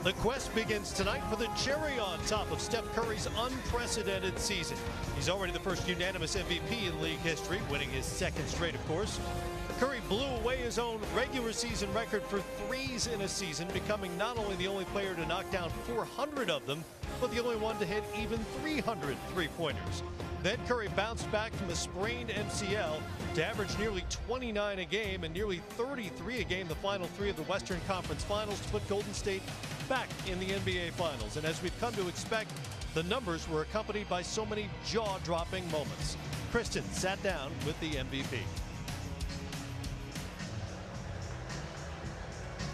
The quest begins tonight for the cherry on top of Steph Curry's unprecedented season. He's already the first unanimous MVP in league history, winning his second straight, of course. Curry blew away his own regular season record for threes in a season, becoming not only the only player to knock down 400 of them, but the only one to hit even 300 three-pointers. Then Curry bounced back from a sprained MCL to average nearly 29 a game and nearly 33 a game the final three of the Western Conference Finals to put Golden State back in the NBA Finals. And as we've come to expect, the numbers were accompanied by so many jaw-dropping moments. Kristen sat down with the MVP.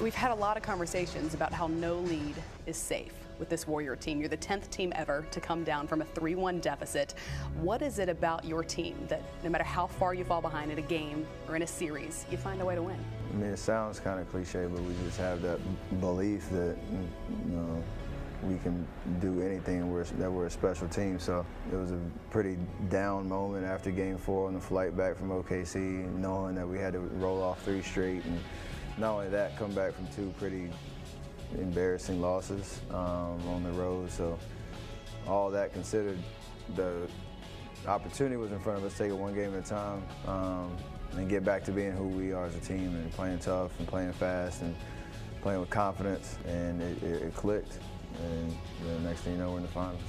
We've had a lot of conversations about how no lead is safe with this Warrior team. You're the 10th team ever to come down from a 3-1 deficit. What is it about your team that no matter how far you fall behind in a game or in a series, you find a way to win? I mean, it sounds kind of cliche, but we just have that belief that, you know, we can do anything, that we're a special team. So it was a pretty down moment after Game 4 on the flight back from OKC, knowing that we had to roll off 3 straight. And not only that, come back from 2 pretty embarrassing losses on the road. So all that considered, the opportunity was in front of us. Take it one game at a time and get back to being who we are as a team and playing tough and playing fast and playing with confidence. And it clicked. And the next thing you know, we're in the finals.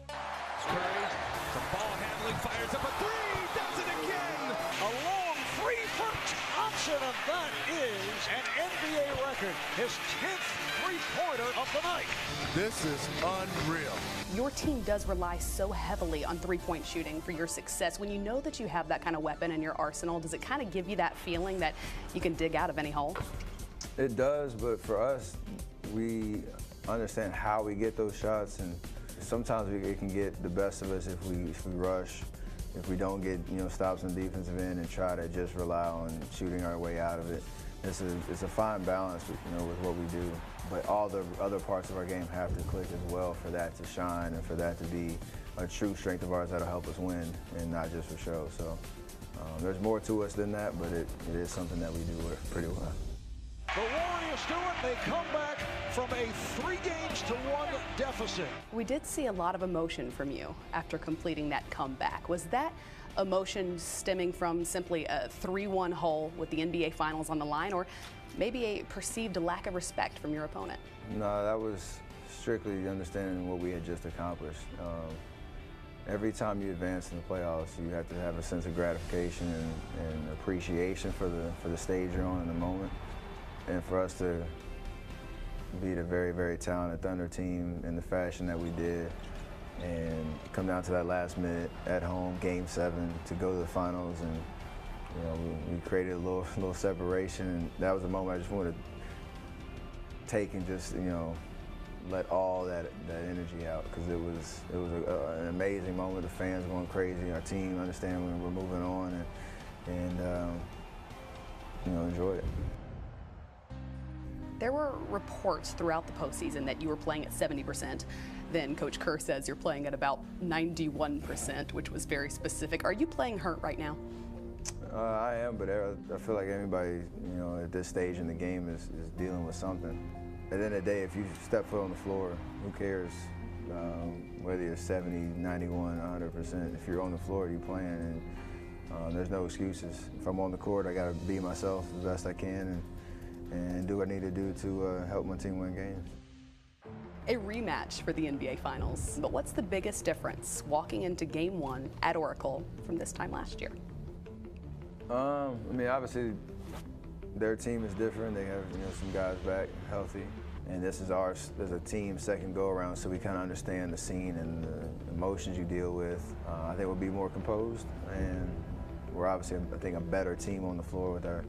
Curry, some ball handling, fires up a 3, does it again! A long 3-foot option, and that is an NBA record. His 10th three-pointer of the night. This is unreal. Your team does rely so heavily on three-point shooting for your success. When you know that you have that kind of weapon in your arsenal, does it kind of give you that feeling that you can dig out of any hole? It does, but for us, we understand how we get those shots, and sometimes it can get the best of us if we rush, if we don't get stops on the defensive end and try to just rely on shooting our way out of it. It's a fine balance with what we do, but all the other parts of our game have to click as well for that to shine and for that to be a true strength of ours that'll help us win and not just for show. So there's more to us than that, but it is something that we do pretty well. The Warriors do it. They come back from a 3-1 deficit. We did see a lot of emotion from you after completing that comeback. Was that emotion stemming from simply a 3-1 hole with the NBA Finals on the line, or maybe a perceived lack of respect from your opponent? No, that was strictly understanding what we had just accomplished. Every time you advance in the playoffs, you have to have a sense of gratification and appreciation for the stage you're on in the moment. And for us to beat a very, very talented Thunder team in the fashion that we did and come down to that last minute at home, Game 7, to go to the finals, and we created a little separation, and that was a moment I just wanted to take and just let all that energy out, because it was an amazing moment. The fans going crazy, our team understanding when we're moving on, and enjoy it. There were reports throughout the postseason that you were playing at 70%. Then Coach Kerr says you're playing at about 91%, which was very specific. Are you playing hurt right now? I am, but I feel like anybody, at this stage in the game is dealing with something. At the end of the day, if you step foot on the floor, who cares whether you're 70, 91, 100%. If you're on the floor, you're playing, and there's no excuses. If I'm on the court, I got to be myself the best I can and do what I need to do to help my team win games. A rematch for the NBA Finals, but what's the biggest difference walking into Game 1 at Oracle from this time last year? I mean, obviously, their team is different. They have some guys back healthy, and this is ours as a team second go-around, so we kind of understand the scene and the emotions you deal with. I think we'll be more composed, and we're obviously, I think, a better team on the floor with our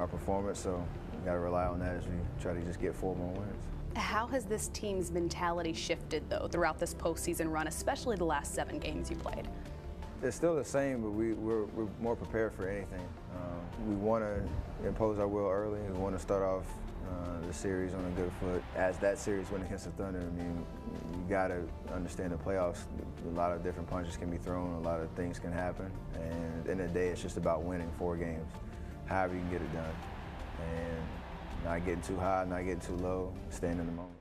performance, so we got to rely on that as we try to just get 4 more wins. How has this team's mentality shifted, though, throughout this postseason run, especially the last 7 games you played? It's still the same, but we're more prepared for anything. We want to impose our will early. We want to start off the series on a good foot. As that series went against the Thunder, I mean, you got to understand the playoffs. A lot of different punches can be thrown. A lot of things can happen. And at the end of the day, it's just about winning 4 games, however you can get it done. And Not getting too high, not getting too low, staying in the moment.